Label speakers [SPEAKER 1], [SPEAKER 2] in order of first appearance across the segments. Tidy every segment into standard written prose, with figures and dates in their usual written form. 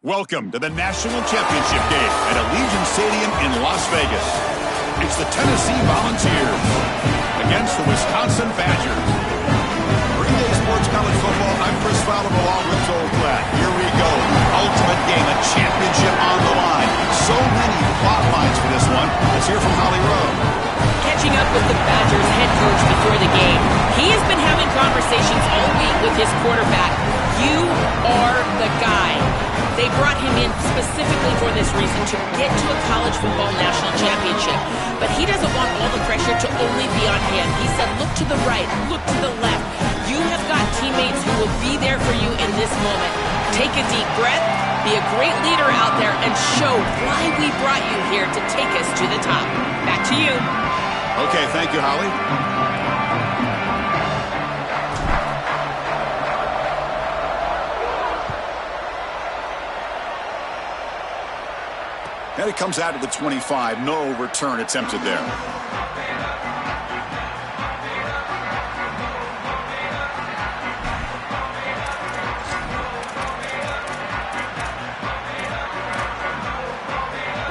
[SPEAKER 1] Welcome to the National Championship game at Allegiant Stadium in Las Vegas. It's the Tennessee Volunteers against the Wisconsin Badgers. For EA Sports College Football, I'm Chris Fowler along with Joel Platt. Here we go. Ultimate game, a championship on the line. So many plot lines for this one. Let's hear from Holly Rowe.
[SPEAKER 2] Catching up with the Badgers head coach before the game. He has been having conversations all week with his quarterback. You are the guy. They brought him in specifically for this reason, to get to a college football national championship. But he doesn't want all the pressure to only be on him. He said, look to the right, look to the left. You have got teammates who will be there for you in this moment. Take a deep breath, be a great leader out there, and show why we brought you here to take us to the top. Back to you.
[SPEAKER 1] Okay, thank you, Holly. And it comes out of the 25. No return attempted there.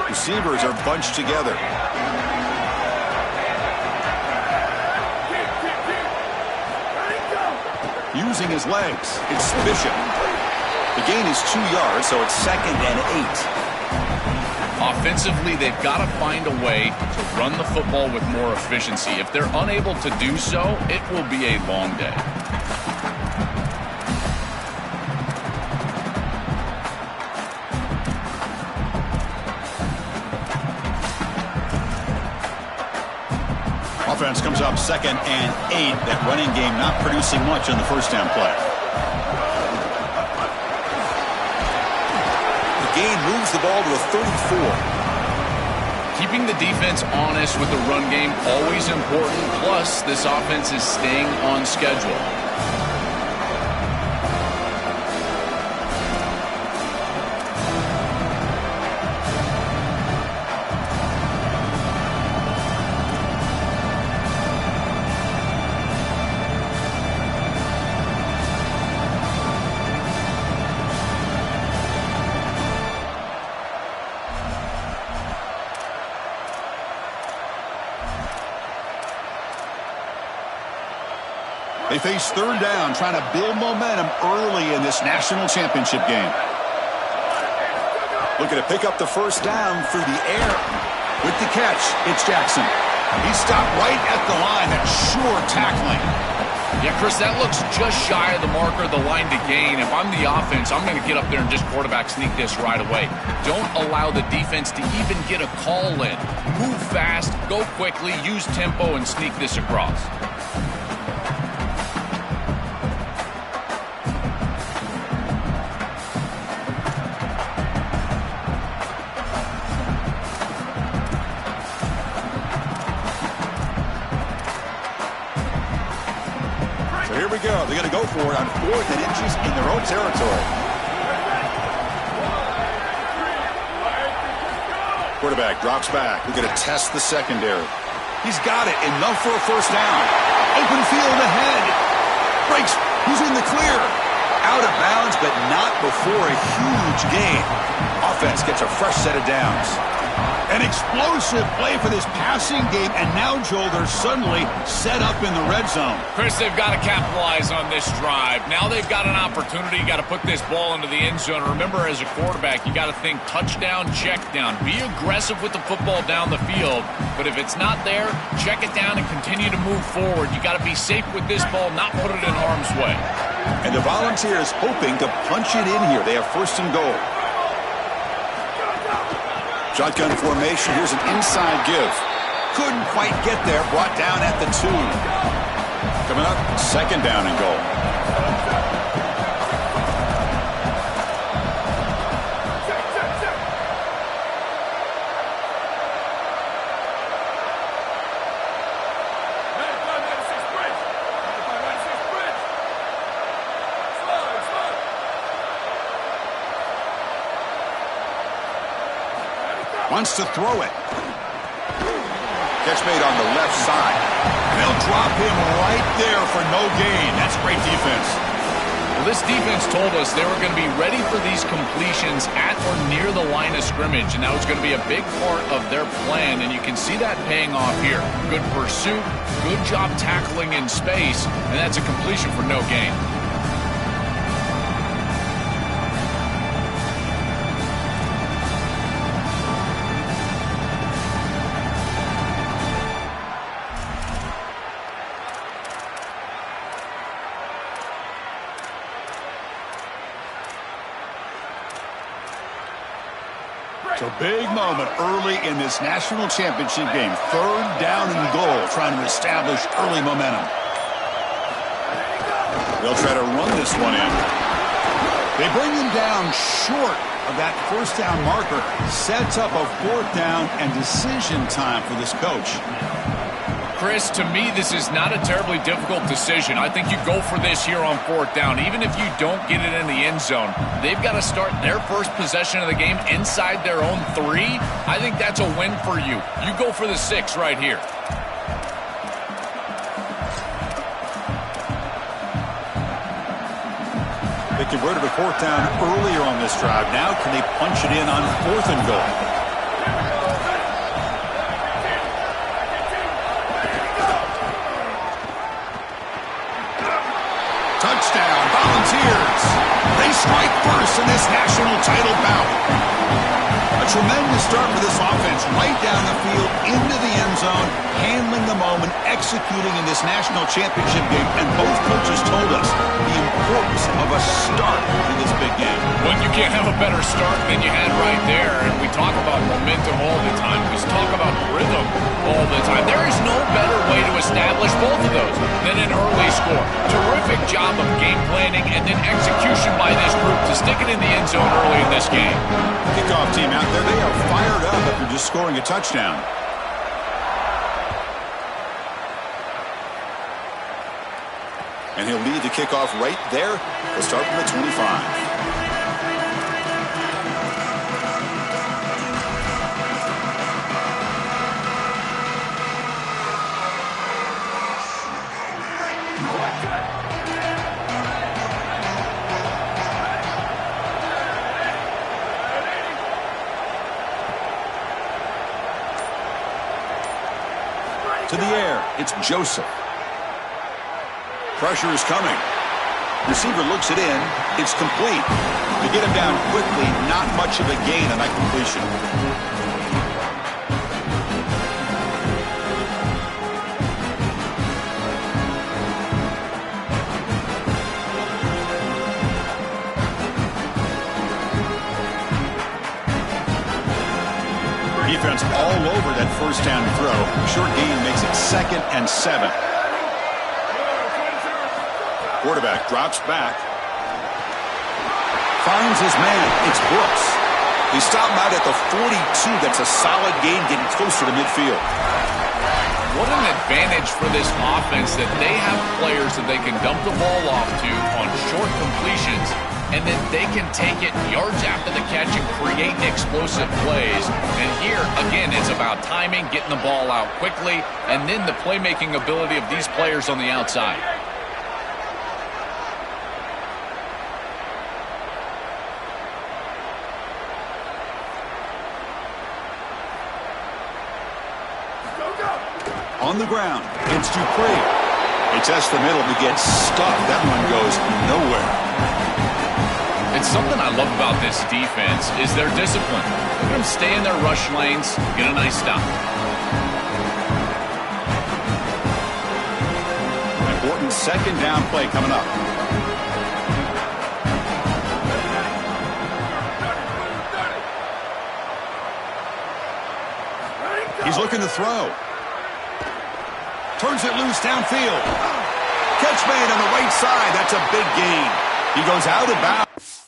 [SPEAKER 1] Receivers are bunched together. Using his legs. It's Bishop. The gain is 2 yards, so it's 2nd and 8.
[SPEAKER 3] Offensively, they've got to find a way to run the football with more efficiency. If they're unable to do so, it will be a long day.
[SPEAKER 1] Offense comes up 2nd and 8. That running game not producing much on the first down play. Gain moves the ball to a 34.
[SPEAKER 3] Keeping the defense honest with the run game, always important. Plus, this offense is staying on schedule.
[SPEAKER 1] They face third down, trying to build momentum early in this national championship game. Looking to pick up the first down through the air. With the catch, it's Jackson. He stopped right at the line. That's sure tackling.
[SPEAKER 3] Yeah, Chris, that looks just shy of the marker, the line to gain. If I'm the offense, I'm going to get up there and just quarterback sneak this right away. Don't allow the defense to even get a call in. Move fast, go quickly, use tempo, and sneak this across.
[SPEAKER 1] Here we go. They're going to go for it on 4th and inches in their own territory. Quarterback drops back. We're going to test the secondary. He's got it. Enough for a first down. Open field ahead. Breaks. He's in the clear. Out of bounds, but not before a huge gain. Offense gets a fresh set of downs. An explosive play for this passing game, and now, Joel, they're suddenly set up in the red zone.
[SPEAKER 3] Chris, they've got to capitalize on this drive. Now they've got an opportunity. You got to put this ball into the end zone. Remember, as a quarterback, you got to think touchdown, check down. Be aggressive with the football down the field, but if it's not there, check it down and continue to move forward. You got to be safe with this ball, not put it in harm's way.
[SPEAKER 1] And the Volunteers hoping to punch it in here. They have 1st and goal. Shotgun formation. Here's an inside give. Couldn't quite get there. Brought down at the 2. Coming up, 2nd down and goal. Wants to throw it. Catch made on the left side. They'll drop him right there for no gain. That's great defense.
[SPEAKER 3] Well, this defense told us they were going to be ready for these completions at or near the line of scrimmage, and that was going to be a big part of their plan, and you can see that paying off here. Good pursuit, good job tackling in space, and that's a completion for no gain.
[SPEAKER 1] It's a big moment early in this national championship game. 3rd down and goal, trying to establish early momentum. They'll try to run this one in. They bring him down short of that 1st down marker. Sets up a 4th down and decision time for this coach.
[SPEAKER 3] Chris, to me, this is not a terribly difficult decision. I think you go for this here on 4th down. Even if you don't get it in the end zone, they've got to start their first possession of the game inside their own 3. I think that's a win for you. You go for the 6 right here.
[SPEAKER 1] They converted a 4th down earlier on this drive. Now can they punch it in on 4th and goal? Touchdown, Volunteers. They strike first in this national title bout. A tremendous start for this offense, right down the field, into the end zone, handling the moment, executing in this national championship game. And both coaches told us the importance of a start in this big game.
[SPEAKER 3] Well, you can't have a better start than you had right there. And we talk about momentum all the time. We talk about rhythm all the time. There is no better way to establish both of those than an early score. Terrific job of game planning and then execution by this group to stick it in the end zone early in this game.
[SPEAKER 1] Kickoff team out there, they are fired up after just scoring a touchdown. And he'll lead the kickoff right there. He'll start from the 25. To the air, it's Joseph. Pressure is coming. Receiver looks it in. It's complete. To get him down quickly, not much of a gain on that completion. Defense all over that 1st down throw. Short gain makes it 2nd and 7. Quarterback drops back. Finds his man. It's Brooks. He stopped out at the 42. That's a solid gain, getting closer to midfield.
[SPEAKER 3] What an advantage for this offense that they have players that they can dump the ball off to on short completions, and then they can take it yards after the catch and create explosive plays. And here, again, it's about timing, getting the ball out quickly, and then the playmaking ability of these players on the outside.
[SPEAKER 1] On the ground, it's Dupree. They test the middle to get stuck. That one goes nowhere.
[SPEAKER 3] It's something I love about this defense is their discipline. Look at them stay in their rush lanes, get a nice stop.
[SPEAKER 1] Important 2nd down play coming up. He's looking to throw. Turns it loose downfield. Catch made on the right side. That's a big gain. He goes out of bounds.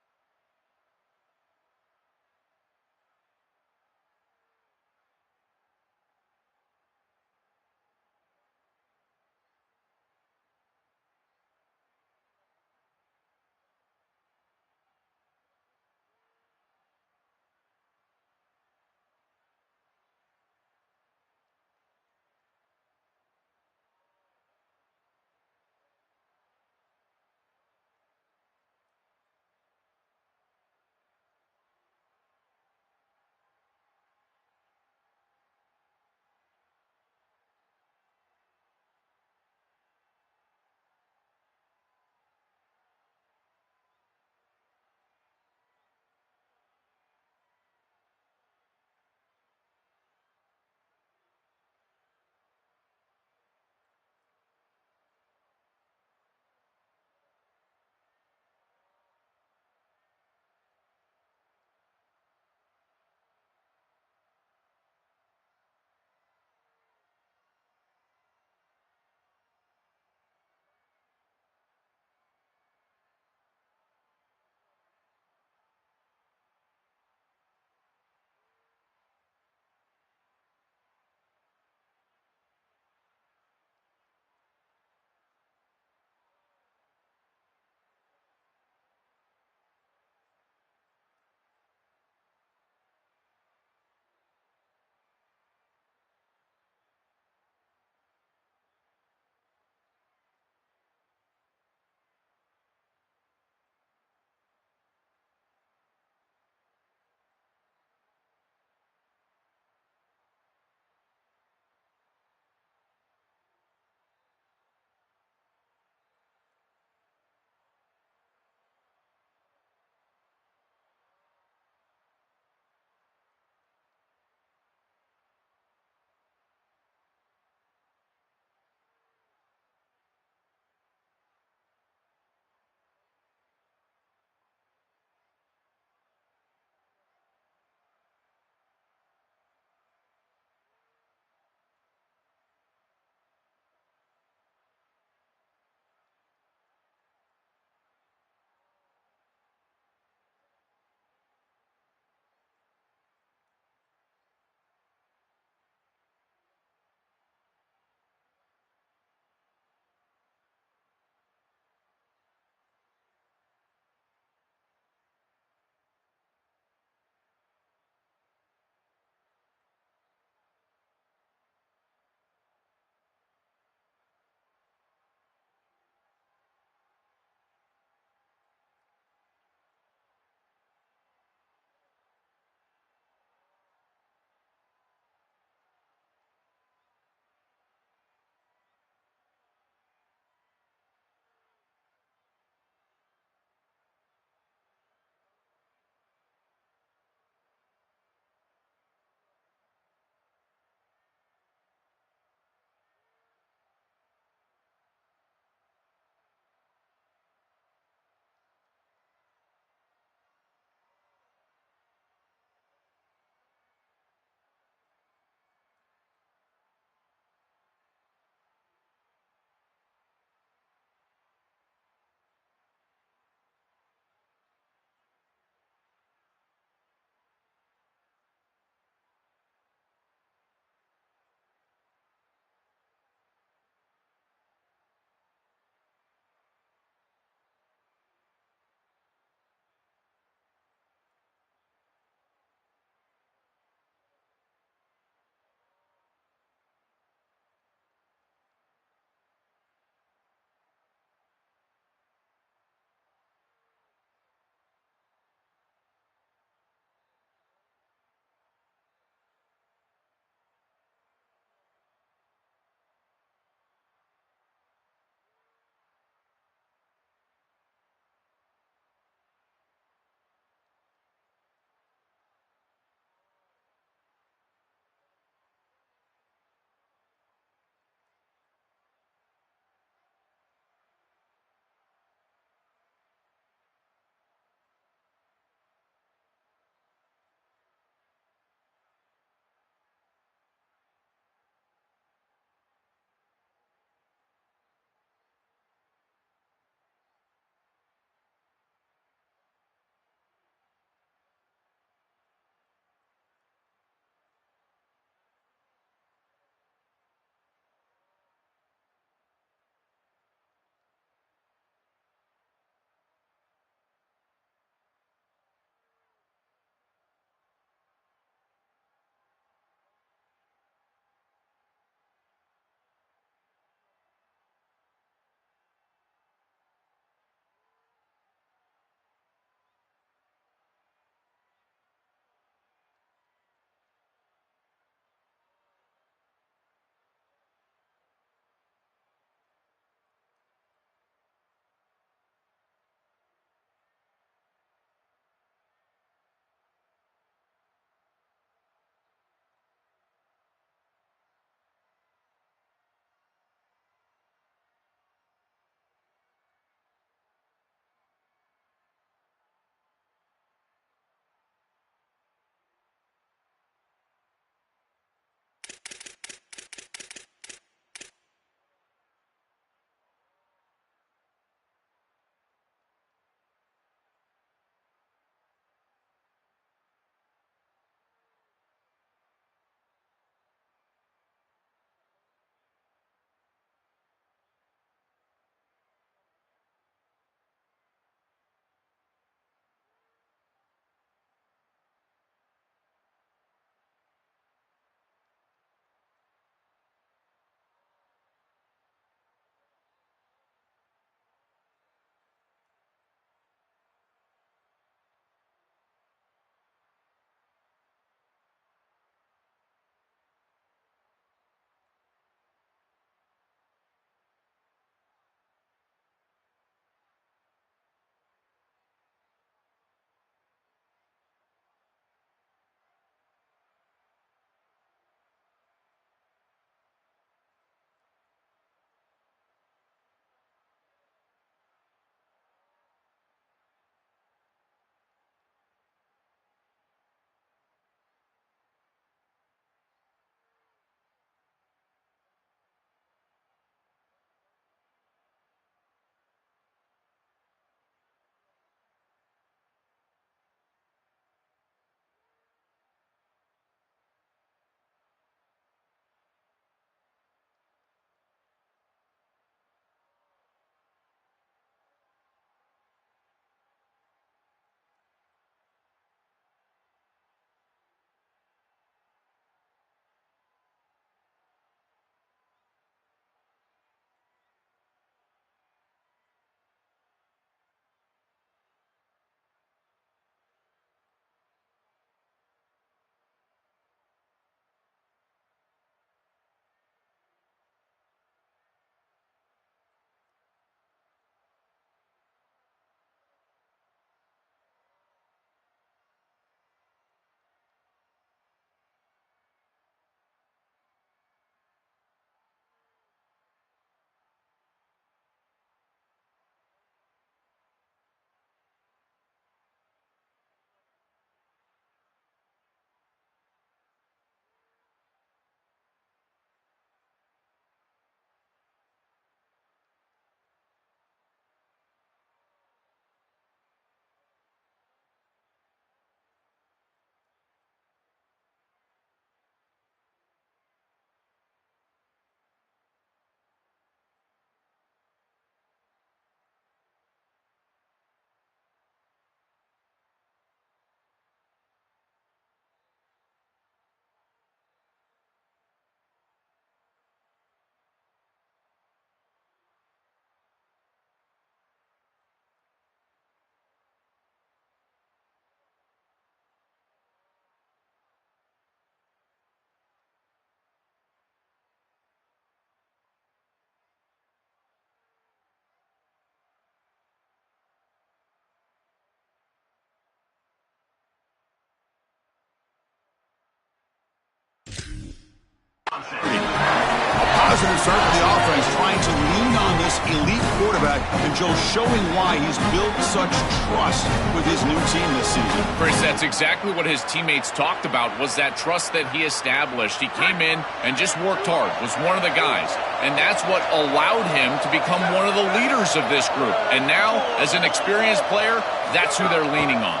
[SPEAKER 1] positive start for the offense, trying to lean on this elite quarterback, and Joe showing why he's built such trust with his new team this season.
[SPEAKER 3] Chris, that's exactly what his teammates talked about, was that trust that he established. He came in and just worked hard, was one of the guys, and that's what allowed him to become one of the leaders of this group. And now, as an experienced player, that's who they're leaning on.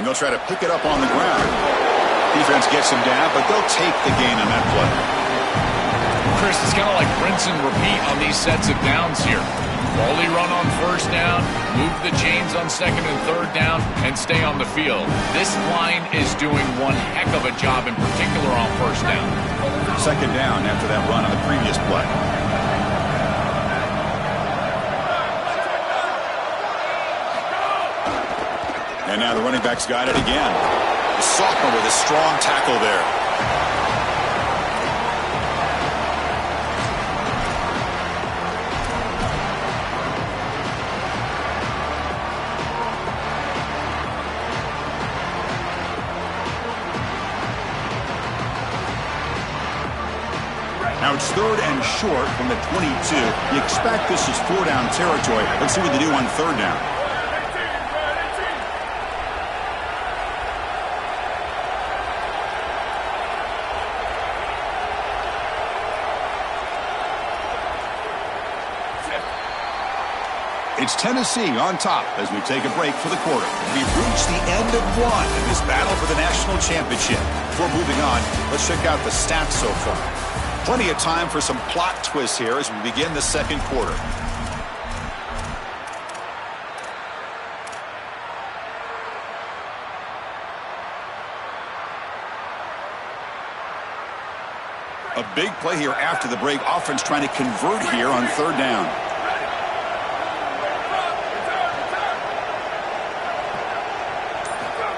[SPEAKER 1] And they'll try to pick it up on the ground. Defense gets him down, but they'll take the gain on that play.
[SPEAKER 3] Chris, it's kind of like rinse and repeat on these sets of downs here. Quality run on first down, move the chains on second and third down, and stay on the field. This line is doing one heck of a job, in particular on first down.
[SPEAKER 1] Second down after that run on the previous play. And now the running back's got it again. The sophomore with a strong tackle there. Now it's third and short from the 22. You expect this is four-down territory. Let's see what they do on third down. It's Tennessee on top as we take a break for the quarter. We've reached the end of one in this battle for the national championship. Before moving on, let's check out the stats so far. Plenty of time for some plot twists here as we begin the second quarter. A big play here after the break. Offense trying to convert here on third down.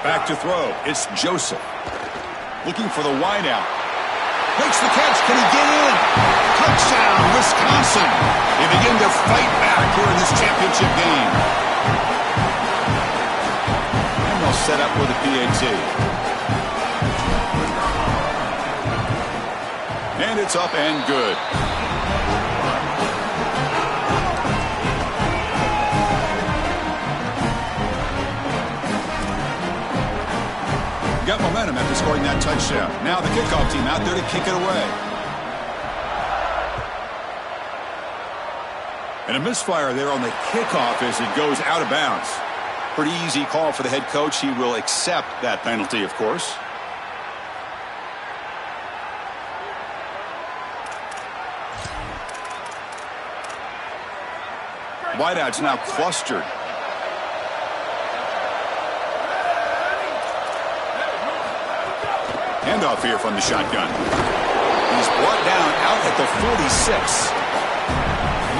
[SPEAKER 1] Back to throw. It's Joseph. Looking for the wideout. Makes the catch. Can he get in? Touchdown, Wisconsin. They begin to fight back here in this championship game. And they'll set up with a PAT. And it's up and good. Got momentum after scoring that touchdown. Now the kickoff team out there to kick it away. And a misfire there on the kickoff as it goes out of bounds. Pretty easy call for the head coach. He will accept that penalty, of course. Wideout's now clustered. Handoff here from the shotgun. He's brought down out at the 46.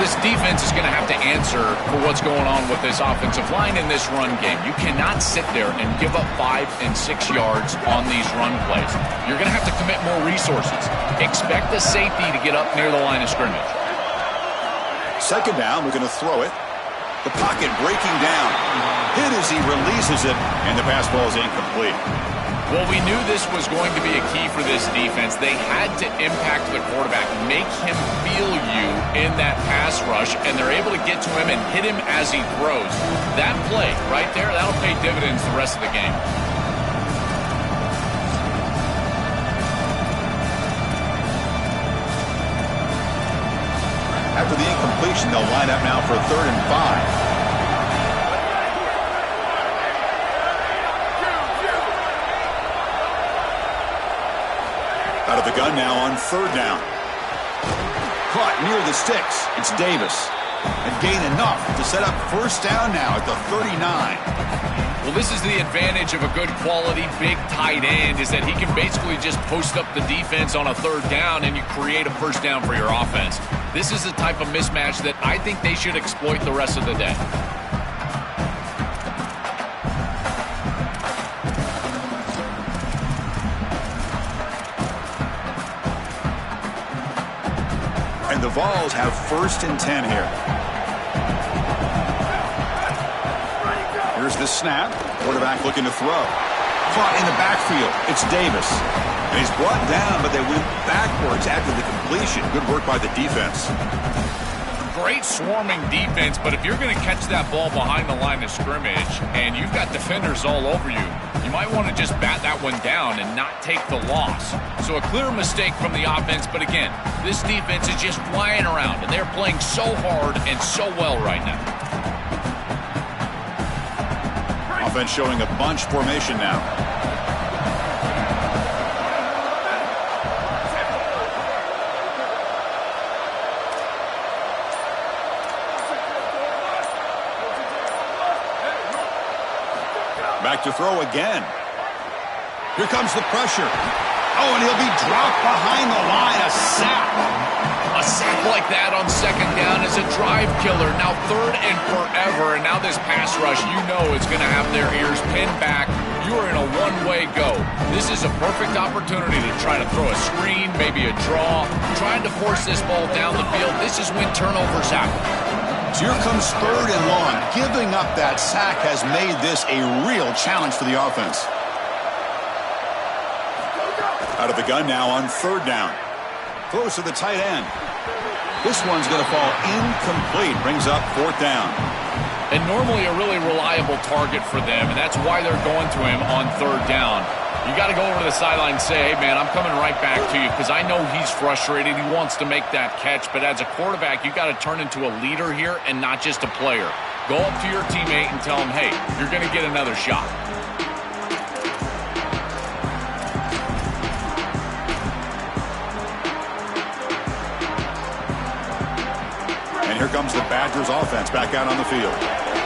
[SPEAKER 3] This defense is going to have to answer for what's going on with this offensive line in this run game. You cannot sit there and give up 5 and 6 yards on these run plays. You're going to have to commit more resources. Expect the safety to get up near the line of scrimmage.
[SPEAKER 1] Second down, we're going to throw it. The pocket breaking down. Hit as he releases it, and the pass ball is incomplete.
[SPEAKER 3] Well, we knew this was going to be a key for this defense. They had to impact the quarterback, make him feel you in that pass rush, and they're able to get to him and hit him as he throws. That play right there, that'll pay dividends the rest of the game.
[SPEAKER 1] After the incompletion, they'll line up now for 3rd and 5. Out of the gun now on 3rd down. Caught near the sticks. It's Davis. And gain enough to set up 1st down now at the 39.
[SPEAKER 3] Well, this is the advantage of a good quality big tight end, is that he can basically just post up the defense on a 3rd down and you create a 1st down for your offense. This is the type of mismatch that I think they should exploit the rest of the day.
[SPEAKER 1] And the Vols have 1st and 10 here. Here's the snap. Quarterback looking to throw. Caught in the backfield. It's Davis. And he's brought down, but they went backwards after the completion. Good work by the defense.
[SPEAKER 3] Great swarming defense, but if you're going to catch that ball behind the line of scrimmage and you've got defenders all over you, you might want to just bat that one down and not take the loss. So a clear mistake from the offense, but again, this defense is just flying around, and they're playing so hard and so well right now.
[SPEAKER 1] Offense showing a bunch formation now. Back to throw again. Here comes the pressure. Oh, and he'll be dropped behind the line. A sack.
[SPEAKER 3] A sack like that on second down is a drive killer. Now third and forever, and now this pass rush, you know it's going to have their ears pinned back. You are in a one-way go. This is a perfect opportunity to try to throw a screen, maybe a draw, trying to force this ball down the field. This is when turnovers happen.
[SPEAKER 1] So here comes third and long. Giving up that sack has made this a real challenge for the offense. Out of the gun now on third down. Throws to the tight end. This one's going to fall incomplete. Brings up fourth down.
[SPEAKER 3] And normally a really reliable target for them, and that's why they're going to him on third down. You got to go over to the sideline and say, hey, man, I'm coming right back to you because I know he's frustrated. He wants to make that catch. But as a quarterback, you got to turn into a leader here and not just a player. Go up to your teammate and tell him, hey, you're going to get another shot.
[SPEAKER 1] And here comes the Badgers offense back out on the field.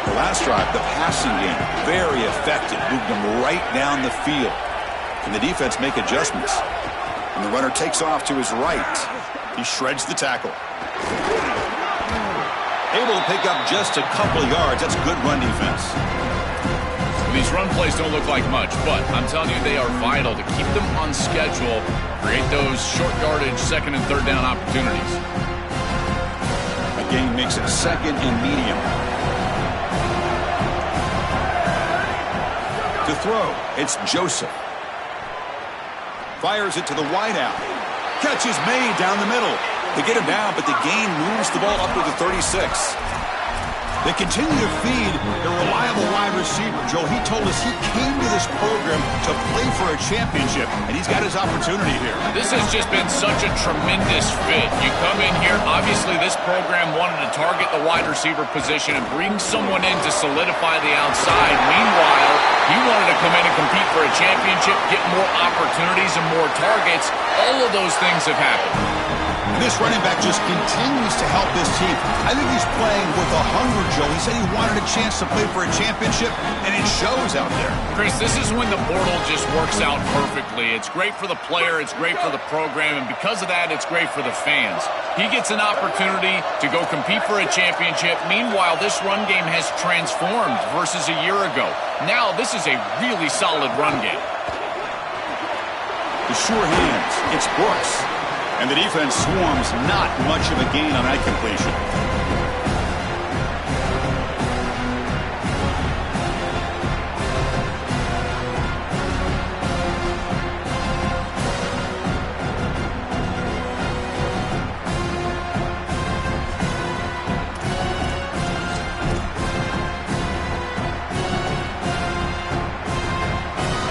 [SPEAKER 1] The last drive, the passing game, very effective. Moved them right down the field. And the defense make adjustments. And the runner takes off to his right. He shreds the tackle. Able to pick up just a couple of yards. That's good run defense.
[SPEAKER 3] These run plays don't look like much, but I'm telling you, they are vital to keep them on schedule, create those short yardage second and third down opportunities.
[SPEAKER 1] A gain makes it second and medium. To throw, it's Joseph. Fires it to the wideout. Catch is made down the middle. They get him down, but the gain moves the ball up to the 36. They continue to feed the reliable wide receiver. Joe, he told us he came to this program to play for a championship, and he's got his opportunity here.
[SPEAKER 3] This has just been such a tremendous fit. You come in here, obviously this program wanted to target the wide receiver position and bring someone in to solidify the outside. Meanwhile, he wanted to come in and compete for a championship, get more opportunities and more targets. All of those things have happened.
[SPEAKER 1] This running back just continues to help this team. I think he's playing with a hunger, Joe. He said he wanted a chance to play for a championship, and it shows out there.
[SPEAKER 3] Chris, this is when the portal just works out perfectly. It's great for the player, it's great for the program, and because of that, it's great for the fans. He gets an opportunity to go compete for a championship. Meanwhile, this run game has transformed versus a year ago. Now, this is a really solid run game.
[SPEAKER 1] The sure hands. It's Brooks. And the defense swarms, not much of a gain on that completion.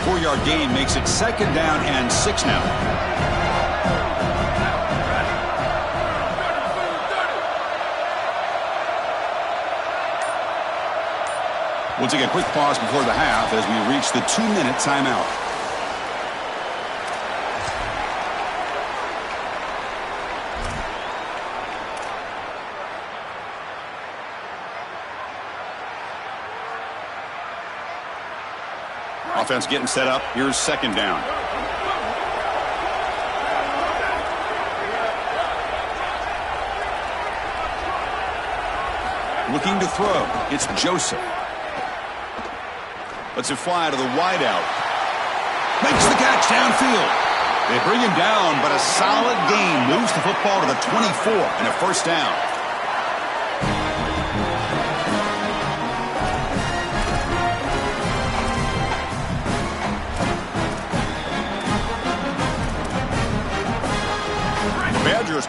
[SPEAKER 1] Four-yard gain makes it second down and 6 now. We'll take a quick pause before the half as we reach the 2-minute timeout. Offense getting set up. Here's second down. Looking to throw. It's Joseph. Lets it fly to the wideout. Makes the catch downfield. They bring him down, but a solid gain moves the football to the 24 and a first down.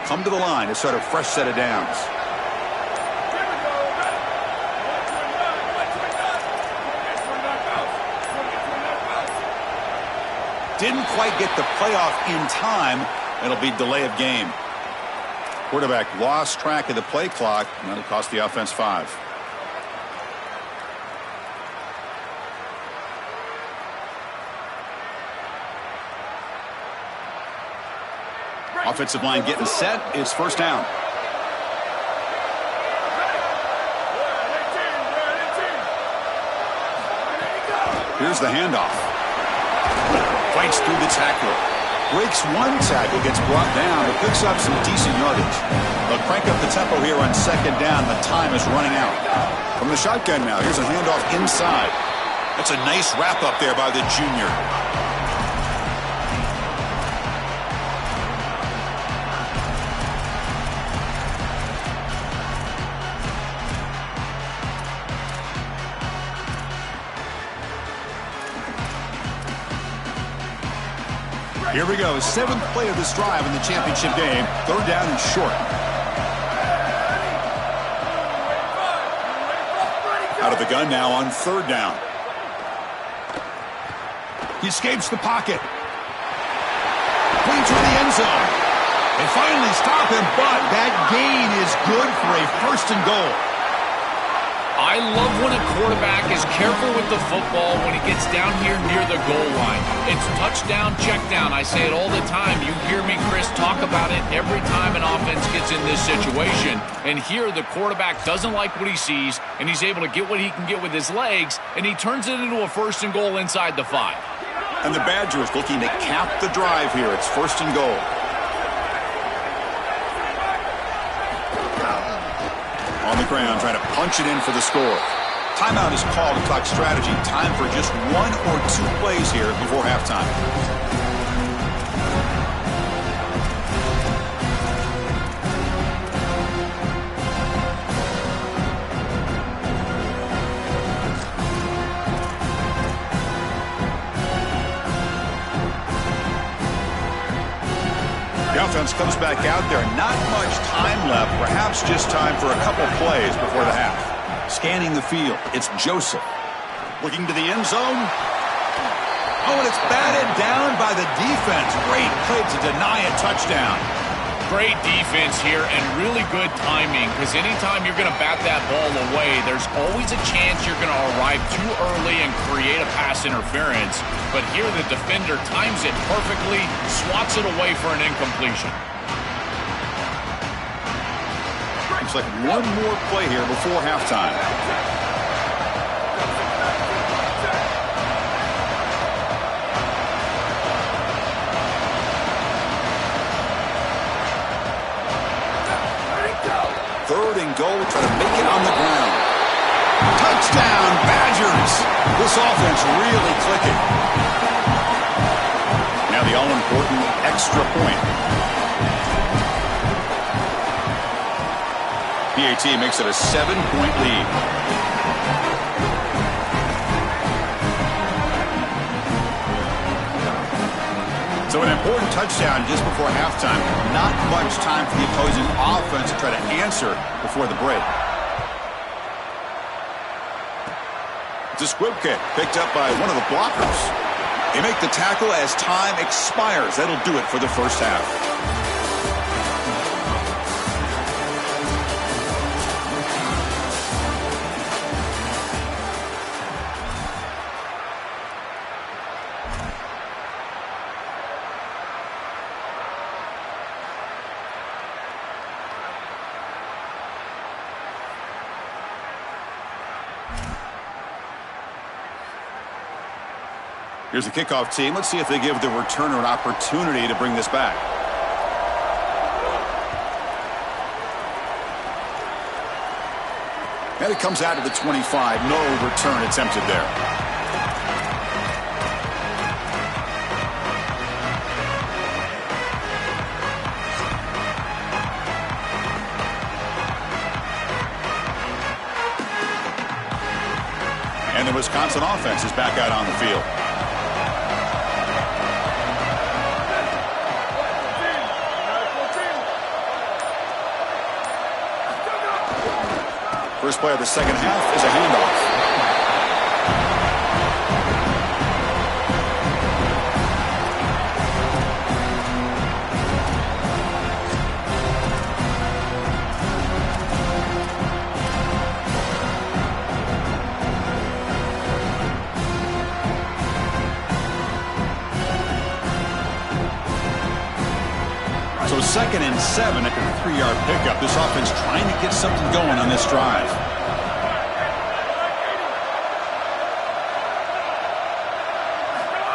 [SPEAKER 1] come to the line to start a fresh set of downs. Didn't quite get the playoff in time. It'll be delay of game. Quarterback lost track of the play clock, and that'll cost the offense 5. Offensive line getting set. It's first down. Here's the handoff. Fights through the tackler. Breaks one tackle, gets brought down, but picks up some decent yardage. They'll crank up the tempo here on second down. The time is running out. From the shotgun now, here's a handoff inside. That's a nice wrap up there by the junior. Here we go. 7th play of this drive in the championship game. 3rd down and short. Out of the gun now on 3rd down. He escapes the pocket. Clean through the end zone. They finally stop him, but that gain is good for a 1st and goal.
[SPEAKER 3] I love when a quarterback is careful with the football when he gets down here near the goal line. It's touchdown, check down. I say it all the time. You hear me, Chris, talk about it every time an offense gets in this situation. And here the quarterback doesn't like what he sees, and he's able to get what he can get with his legs, and he turns it into a 1st and goal inside the 5.
[SPEAKER 1] And the Badgers looking to cap the drive here. It's 1st and goal. On the ground, trying to punch it in for the score. Timeout is called to talk strategy. Time for just 1 or 2 plays here before halftime. The offense comes back out there. Not much time left. Perhaps just time for a couple plays before the half. Scanning the field. It's Joseph. Looking to the end zone. Oh, and it's batted down by the defense. Great play to deny a touchdown.
[SPEAKER 3] Great defense here and really good timing, because anytime you're going to bat that ball away, there's always a chance you're going to arrive too early and create a pass interference. But here the defender times it perfectly, swats it away for an incompletion.
[SPEAKER 1] Looks like one more play here before halftime. Third and goal, try to make it on the ground. Touchdown, Badgers! This offense really clicking. Now the all-important extra point. PAT makes it a 7-point lead. So an important touchdown just before halftime. Not much time for the opposing offense to try to answer before the break. It's a squib kick picked up by one of the blockers. They make the tackle as time expires. That'll do it for the first half. Here's the kickoff team. Let's see if they give the returner an opportunity to bring this back. And it comes out to the 25. No return attempted there. And the Wisconsin offense is back out on the field. First play of the second half is a handoff. So 2nd and 7 after a 3-yard pickup. This offense trying to get something going on this drive.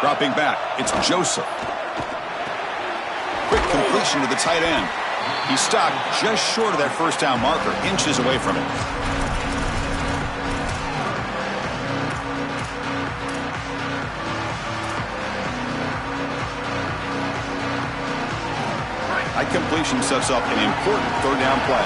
[SPEAKER 1] Dropping back, it's Joseph. Quick completion to the tight end. He stopped just short of that first down marker, inches away from it. That completion sets up an important 3rd down play.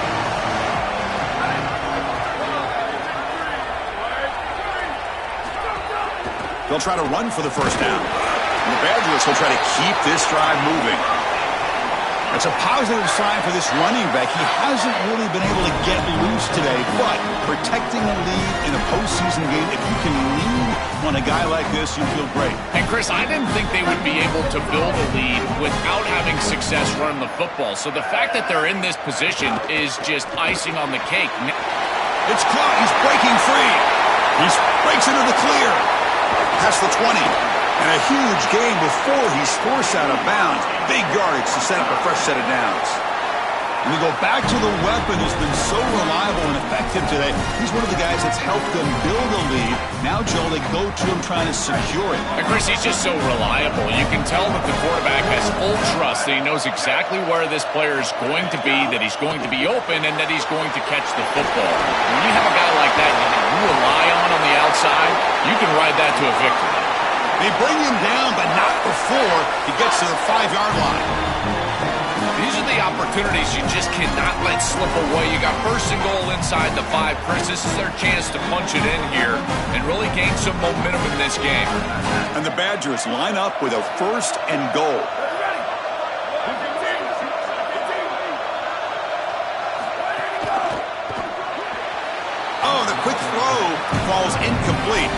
[SPEAKER 1] They'll try to run for the first down. And the Badgers will try to keep this drive moving. That's a positive sign for this running back. He hasn't really been able to get loose today, but protecting a lead in a postseason game, if you can lean on a guy like this, you feel great.
[SPEAKER 3] And Chris, I didn't think they would be able to build a lead without having success running the football. So the fact that they're in this position is just icing on the cake.
[SPEAKER 1] It's caught. He's breaking free. He breaks into the clear. Past the 20. And a huge gain before he's forced out of bounds. Big yardage to set up a fresh set of downs. And we go back to the weapon who's been so reliable and effective today. He's one of the guys that's helped them build a lead. Now, Joel, they go to him trying to secure it.
[SPEAKER 3] And Chris, he's just so reliable. You can tell that the quarterback has full trust that he knows exactly where this player is going to be, that he's going to be open, and that he's going to catch the football. When you have a guy like that you rely on the outside, you can ride that to a victory.
[SPEAKER 1] They bring him down, but not before he gets to the 5-yard line.
[SPEAKER 3] These are the opportunities you just cannot let slip away. You got 1st and goal inside the 5. Chris, this is their chance to punch it in here and really gain some momentum in this game.
[SPEAKER 1] And the Badgers line up with a 1st and goal. Oh, the quick throw falls incomplete.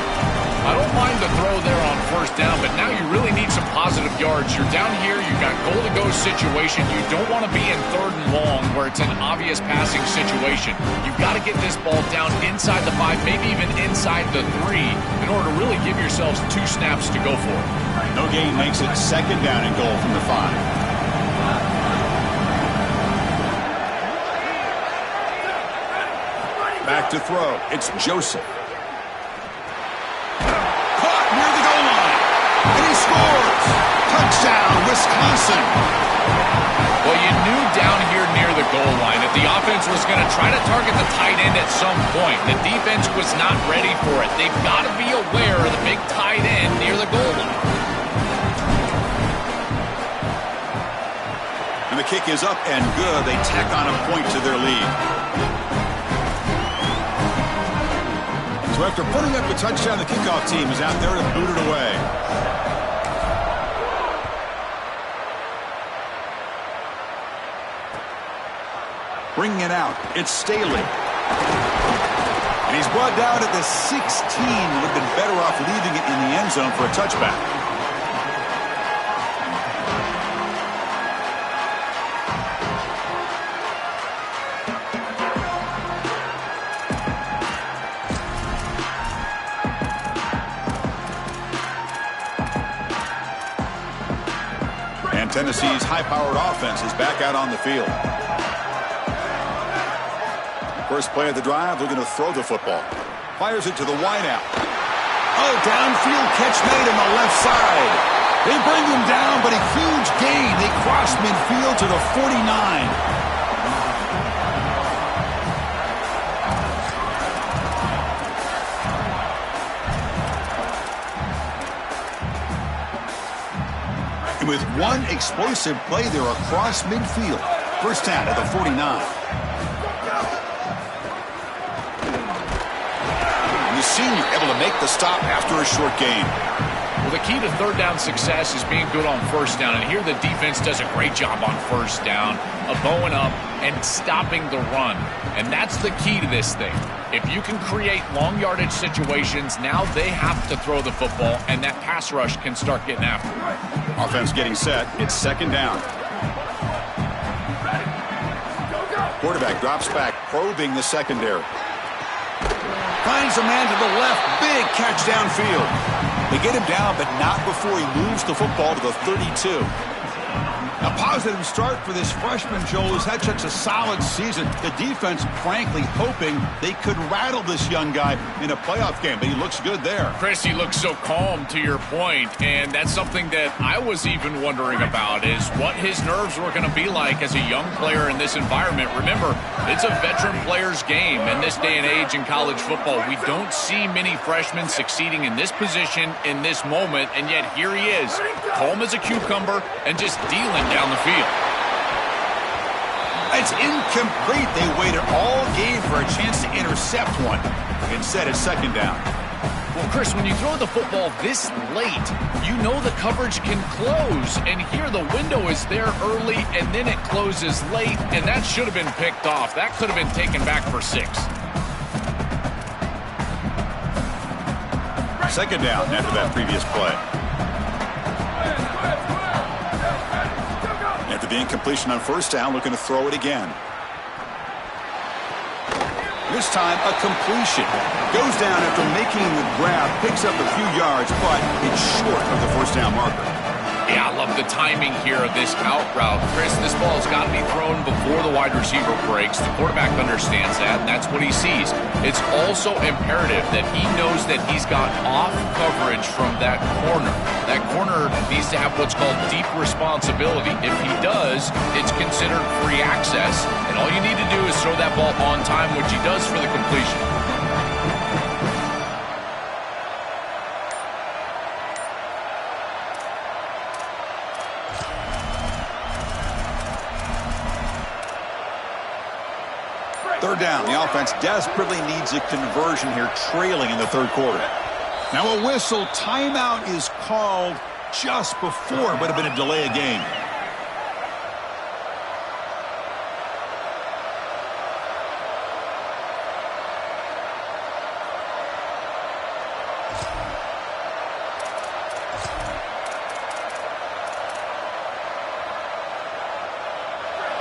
[SPEAKER 3] I don't mind the throw there on 1st down, but now you really need some positive yards. You're down here, you've got goal-to-go situation. You don't want to be in 3rd and long where it's an obvious passing situation. You've got to get this ball down inside the 5, maybe even inside the 3, in order to really give yourselves 2 snaps to go for it.
[SPEAKER 1] No gain makes it 2nd down and goal from the 5. Back to throw. It's Joseph. And he scores! Touchdown, Wisconsin!
[SPEAKER 3] Well, you knew down here near the goal line that the offense was going to try to target the tight end at some point. The defense was not ready for it. They've got to be aware of the big tight end near the goal line.
[SPEAKER 1] And the kick is up and good. They tack on a point to their lead. So after putting up a touchdown, the kickoff team is out there to boot it away. Bringing it out, it's Staley. And he's brought down at the 16. Would have been better off leaving it in the end zone for a touchback. And Tennessee's high-powered offense is back out on the field. First play of the drive, looking to throw the football. Fires it to the wideout. Oh, downfield catch made on the left side. They bring him down, but a huge gain. They cross midfield to the 49. And with one explosive play, they're across midfield. First down at the 49. The senior able to make the stop after a short gain.
[SPEAKER 3] Well, the key to third down success is being good on first down. And here the defense does a great job on first down of bowing up and stopping the run. And that's the key to this thing. If you can create long yardage situations, now they have to throw the football, and that pass rush can start getting after it.
[SPEAKER 1] Offense getting set. It's second down. Quarterback drops back, probing the secondary. Finds a man to the left. Big catch downfield. They get him down, but not before he moves the football to the 32. A positive start for this freshman, Joel, who's had such a solid season. The defense, frankly, hoping they could rattle this young guy in a playoff game, but he looks good there.
[SPEAKER 3] Chris, he looks so calm, to your point, and that's something that I was even wondering about, is what his nerves were going to be like as a young player in this environment. Remember, it's a veteran player's game in this day and age in college football. We don't see many freshmen succeeding in this position in this moment, and yet here he is, calm as a cucumber and just dealing down the field.
[SPEAKER 1] It's incomplete. They waited all game for a chance to intercept one. Instead, it's second down.
[SPEAKER 3] Well, Chris, when you throw the football this late, you know the coverage can close. And here the window is there early, and then it closes late, and that should have been picked off. That could have been taken back for 6.
[SPEAKER 1] Second down after that previous play. After the incompletion on first down, looking to throw it again. This time, a completion. Goes down after making the grab, picks up a few yards, but it's short of the first down marker.
[SPEAKER 3] Yeah, I love the timing here of this out route. Chris, this ball's got to be thrown before the wide receiver breaks. The quarterback understands that, and that's what he sees. It's also imperative that he knows that he's got off coverage from that corner. That corner needs to have what's called deep responsibility. If he does, it's considered free access, and all you need to do is throw that ball on time, which he does for the completion.
[SPEAKER 1] Third down. The offense desperately needs a conversion here, trailing in the third quarter. Now a whistle. Timeout is called just before it would have been a delay of game.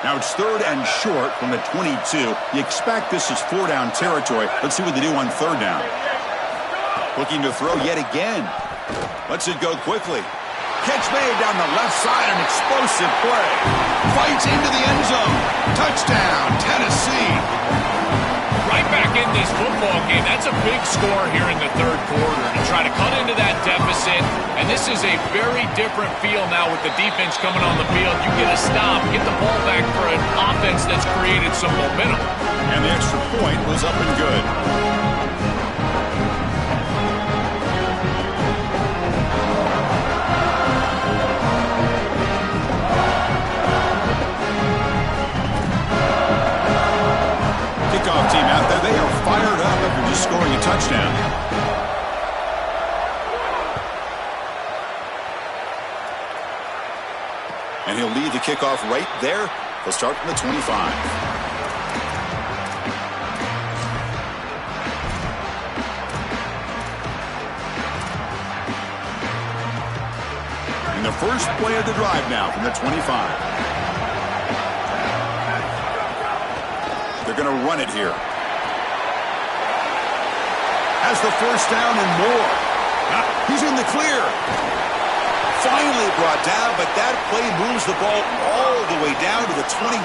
[SPEAKER 1] Now it's third and short from the 22. You expect this is 4-down territory. Let's see what they do on third down. Looking to throw yet again. Lets it go quickly. Catch made down the left side, an explosive play. Fights into the end zone. Touchdown, Tennessee.
[SPEAKER 3] Right back in this football game. That's a big score here in the third quarter to try to cut into that deficit. And this is a very different feel now with the defense coming on the field. You get a stop, get the ball back for an offense that's created some momentum.
[SPEAKER 1] And the extra point was up and good. Kickoff team out there, they are fired up after just scoring a touchdown. And he'll lead the kickoff right there. They'll start from the 25. And the first play of the drive now from the 25. They're going to run it here. Has the first down and more. He's in the clear. Finally brought down, but that play moves the ball all the way down to the 21.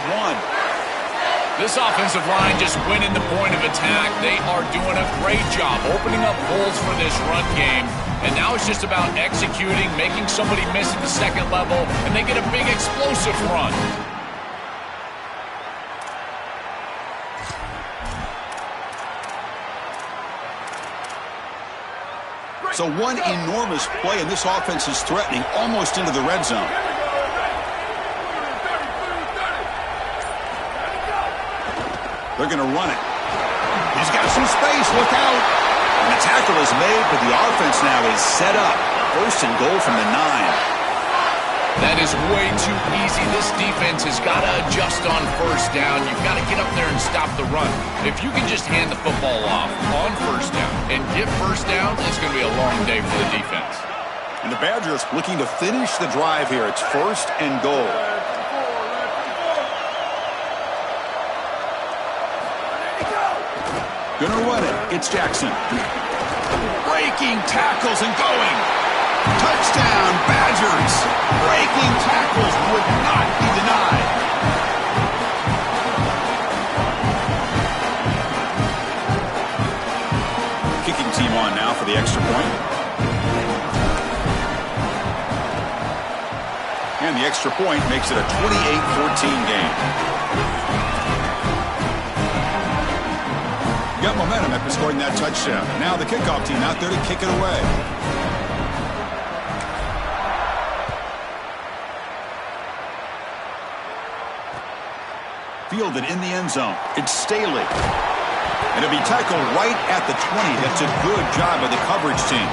[SPEAKER 3] This offensive line just winning the point of attack. They are doing a great job opening up holes for this run game. And now it's just about executing, making somebody miss at the second level, and they get a big explosive run.
[SPEAKER 1] So one enormous play, and this offense is threatening almost into the red zone. They're going to run it. He's got some space. Look out. And the tackle is made, but the offense now is set up. First and goal from the 9.
[SPEAKER 3] That is way too easy. This defense has got to adjust on first down. You've got to get up there and stop the run. If you can just hand the football off on first down and get first down, it's going to be a long day for the defense.
[SPEAKER 1] And the Badgers looking to finish the drive here. It's first and goal. Gonna run it. It's Jackson. Breaking tackles and going. Touchdown, Badgers. Breaking tackles would not be denied. Kicking team on now for the extra point. And the extra point makes it a 28-14 game. Got momentum after scoring that touchdown. Now the kickoff team out there to kick it away. Fielded in the end zone. It's Staley. And it'll be tackled right at the 20. That's a good job by the coverage team.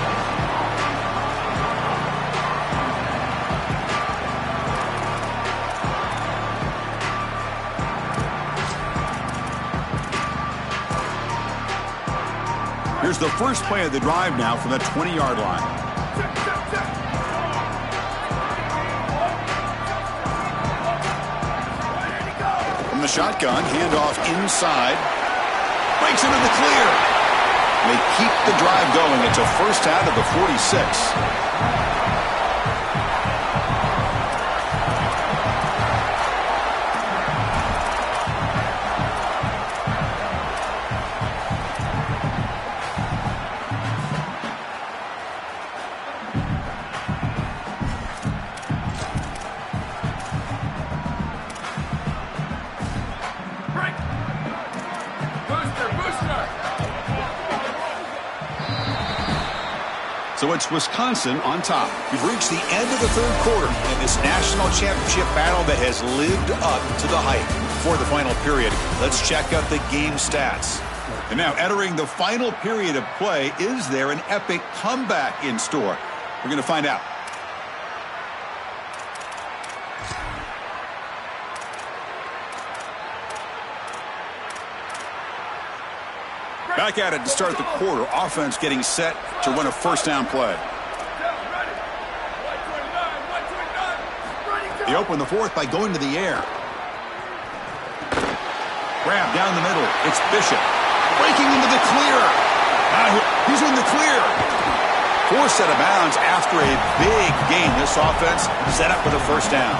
[SPEAKER 1] Here's the first play of the drive now from the 20-yard line. From the shotgun, handoff inside. Breaks into the clear. They keep the drive going. It's a first out of the 46. So it's Wisconsin on top. We've reached the end of the third quarter in this national championship battle that has lived up to the hype. For the final period, let's check out the game stats. And now entering the final period of play, is there an epic comeback in store? We're going to find out. Back at it to start the quarter. Offense getting set to run a first down play. They open the fourth by going to the air. Grab down the middle. It's Bishop. Breaking into the clear. He's in the clear. Forced out of bounds after a big gain. This offense set up for the first down.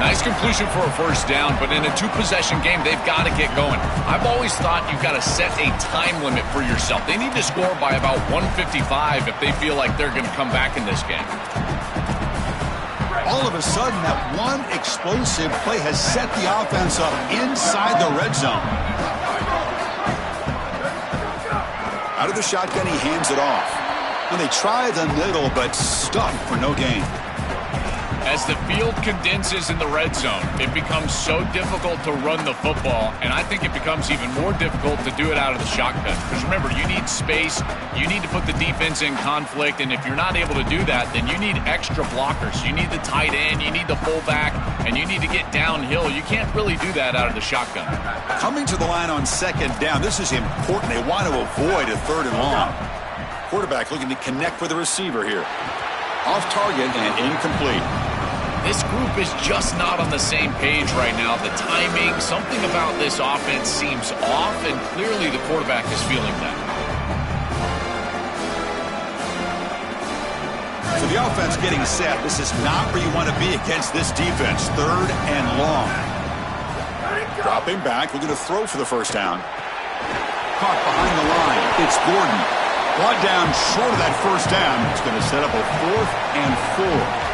[SPEAKER 3] Nice completion for a first down, but in a two-possession game, they've got to get going. I've always thought you've got to set a time limit for yourself. They need to score by about 155 if they feel like they're going to come back in this game.
[SPEAKER 1] All of a sudden, that one explosive play has set the offense up inside the red zone. Out of the shotgun, he hands it off. And they try the middle, but stuck for no gain.
[SPEAKER 3] As the field condenses in the red zone, it becomes so difficult to run the football, and I think it becomes even more difficult to do it out of the shotgun. Because remember, you need space, you need to put the defense in conflict, and if you're not able to do that, then you need extra blockers. You need the tight end, you need the fullback, and you need to get downhill. You can't really do that out of the shotgun.
[SPEAKER 1] Coming to the line on second down, this is important. They want to avoid a third and long. Quarterback looking to connect with the receiver here. Off target and incomplete.
[SPEAKER 3] This group is just not on the same page right now. The timing, something about this offense seems off, and clearly the quarterback is feeling that.
[SPEAKER 1] So the offense getting set. This is not where you want to be against this defense. Third and long. Dropping back, looking to throw for the first down. Caught behind the line. It's Gordon. Brought down short of that first down. It's going to set up a 4th and 4.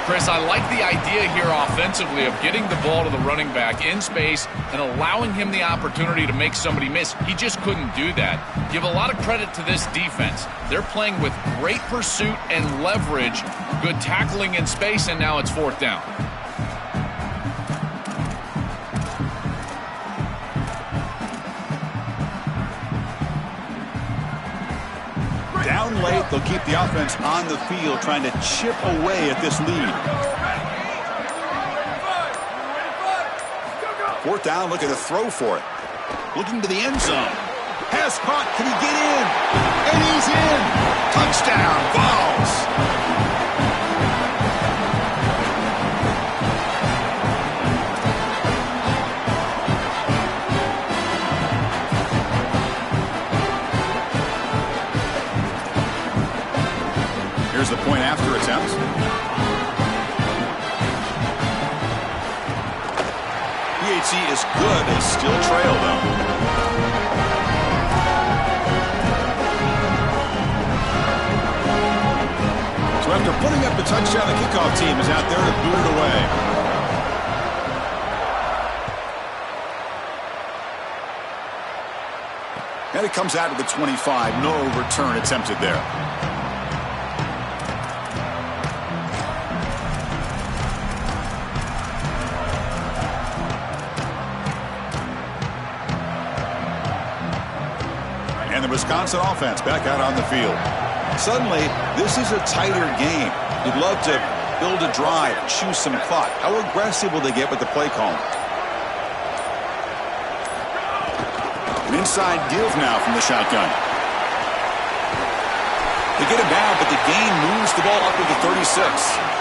[SPEAKER 3] Chris, I like the idea here offensively of getting the ball to the running back in space and allowing him the opportunity to make somebody miss. He just couldn't do that. Give a lot of credit to this defense. They're playing with great pursuit and leverage, good tackling in space, and now it's 4th down.
[SPEAKER 1] up, they'll keep the offense on the field trying to chip away at this lead. 4th down, looking to throw for it. Looking to the end zone. Pass caught. Can he get in? And he's in. Touchdown, Vols. Here's the point after attempt. PHC is good. They still trail, though. So after putting up the touchdown, the kickoff team is out there to boot it away. And it comes out to the 25. No return attempted there. And the Wisconsin offense back out on the field. Suddenly, this is a tighter game. You'd love to build a drive, choose some clock. How aggressive will they get with the play call? An inside give now from the shotgun. They get it back, but the gain moves the ball up to the 36.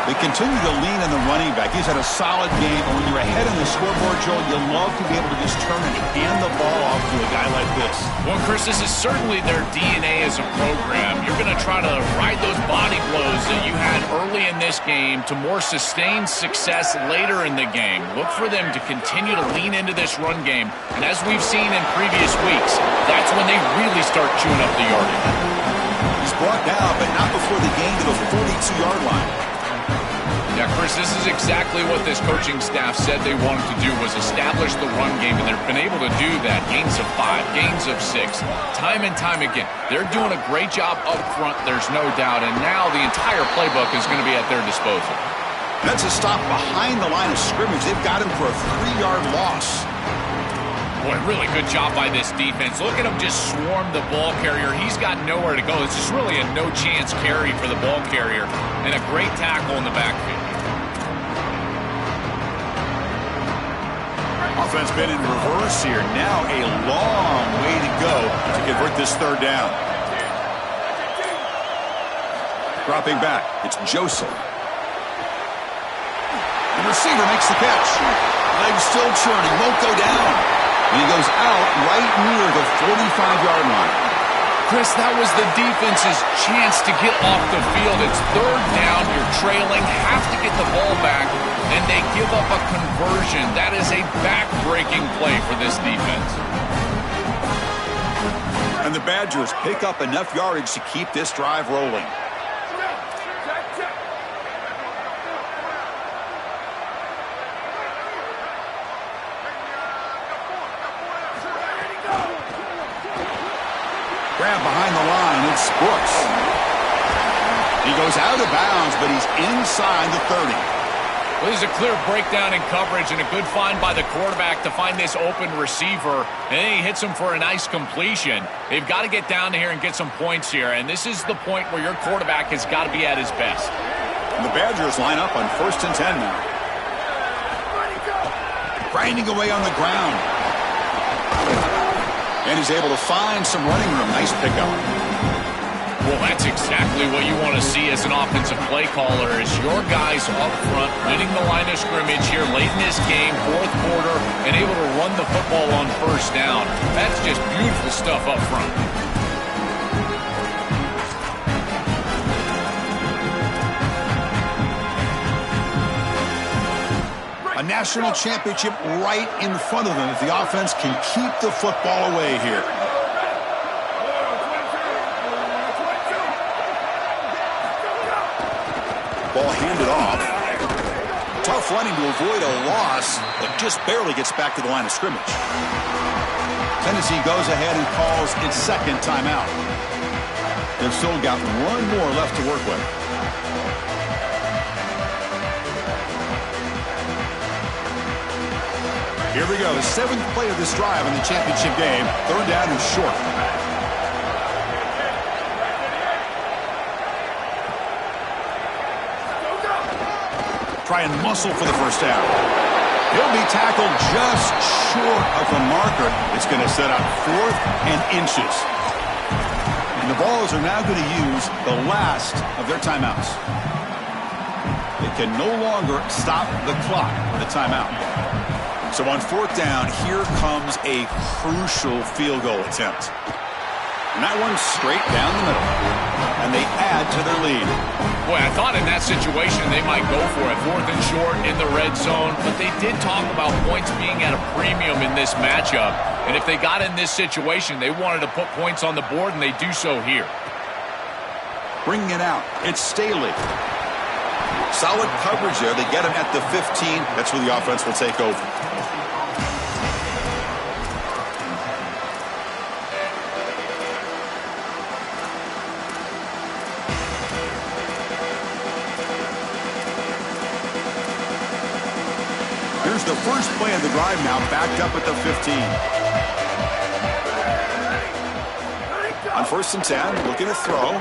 [SPEAKER 1] They continue to lean on the running back. He's had a solid game, and when you're ahead on the scoreboard, Joel, you love to be able to just turn and hand the ball off to a guy like this.
[SPEAKER 3] Well, Chris, this is certainly their DNA as a program. You're going to try to ride those body blows that you had early in this game to more sustained success later in the game. Look for them to continue to lean into this run game. And as we've seen in previous weeks, that's when they really start chewing up the yardage.
[SPEAKER 1] He's brought down, but not before the gain to the 42-yard line.
[SPEAKER 3] Yeah, Chris, this is exactly what this coaching staff said they wanted to do, was establish the run game, and they've been able to do that. Gains of 5, gains of 6, time and time again. They're doing a great job up front, there's no doubt, and now the entire playbook is going to be at their disposal.
[SPEAKER 1] That's a stop behind the line of scrimmage. They've got him for a 3-yard loss.
[SPEAKER 3] Boy, really good job by this defense. Look at him just swarm the ball carrier. He's got nowhere to go. This is really a no-chance carry for the ball carrier, and a great tackle in the backfield.
[SPEAKER 1] Offense been in reverse here. Now a long way to go to convert this 3rd down. Dropping back, it's Joseph. The receiver makes the catch. Legs still churning, won't go down. And he goes out right near the 45-yard line.
[SPEAKER 3] Chris, that was the defense's chance to get off the field. It's 3rd down, you're trailing, have to get the ball back, and they give up a conversion. That is a back-breaking play for this defense.
[SPEAKER 1] And the Badgers pick up enough yardage to keep this drive rolling. Grab behind the line, it's Brooks. He goes out of bounds, but he's inside the 30.
[SPEAKER 3] Well, there's a clear breakdown in coverage and a good find by the quarterback to find this open receiver. And then he hits him for a nice completion. They've got to get down here and get some points here. And this is the point where your quarterback has got to be at his best.
[SPEAKER 1] And the Badgers line up on 1st and 10 now. Grinding away on the ground. And he's able to find some running room. Nice pickup.
[SPEAKER 3] Well, that's exactly what you want to see as an offensive play caller, is your guys up front winning the line of scrimmage here late in this game, 4th quarter, and able to run the football on 1st down. That's just beautiful stuff up front.
[SPEAKER 1] A national championship right in front of them if the offense can keep the football away here. Ball handed off. Tough running to avoid a loss, but just barely gets back to the line of scrimmage. Tennessee goes ahead and calls its 2nd timeout. They've still got one more left to work with. Here we go, the 7th play of this drive in the championship game. 3rd down and short. try and muscle for the first down. He'll be tackled just short of the marker. It's going to set up 4th and inches. And the Vols are now going to use the last of their timeouts. They can no longer stop the clock with a timeout. So on 4th down, here comes a crucial field goal attempt. And that one's straight down the middle. And they add to their lead.
[SPEAKER 3] Boy, I thought in that situation they might go for it. 4th and short in the red zone. But they did talk about points being at a premium in this matchup. And if they got in this situation, they wanted to put points on the board, and they do so here.
[SPEAKER 1] Bringing it out. It's Staley. Solid coverage there. They get him at the 15. That's where the offense will take over. Here's the first play of the drive now, backed up at the 15. On 1st and 10, looking to throw.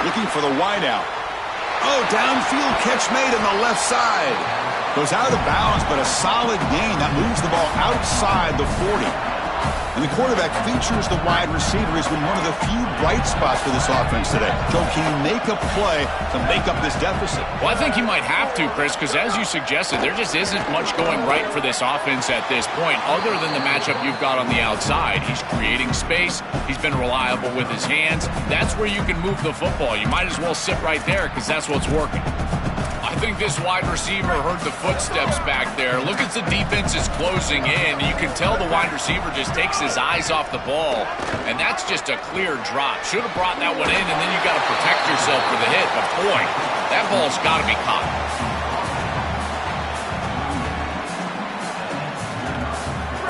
[SPEAKER 1] Looking for the wideout. Oh, downfield catch made on the left side. Goes out of bounds, but a solid gain. That moves the ball outside the 40. And the quarterback features the wide receiver. Has been one of the few bright spots for this offense today. Joe, can he make a play to make up this deficit?
[SPEAKER 3] Well, I think he might have to, Chris, because as you suggested, there just isn't much going right for this offense at this point, other than the matchup you've got on the outside. He's creating space. He's been reliable with his hands. That's where you can move the football. You might as well sit right there because that's what's working. I think this wide receiver heard the footsteps back there. Look as the defense is closing in. You can tell the wide receiver just takes his eyes off the ball, and that's just a clear drop. Should have brought that one in, and then you got to protect yourself for the hit. But boy, that ball's got to be caught.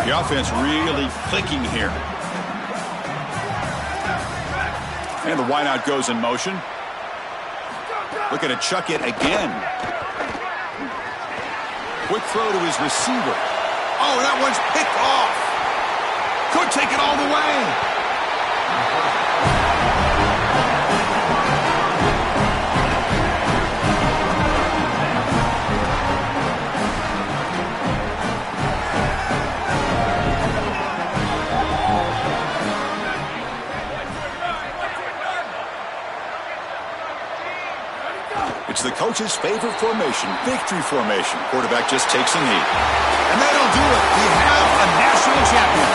[SPEAKER 1] The offense really clicking here. And the wideout goes in motion. Looking to chuck it again. Quick throw to his receiver. Oh, that one's picked off. Could take it all the way. It's the coach's favorite formation, victory formation. Quarterback just takes a knee. And that'll do it. We have a national champion.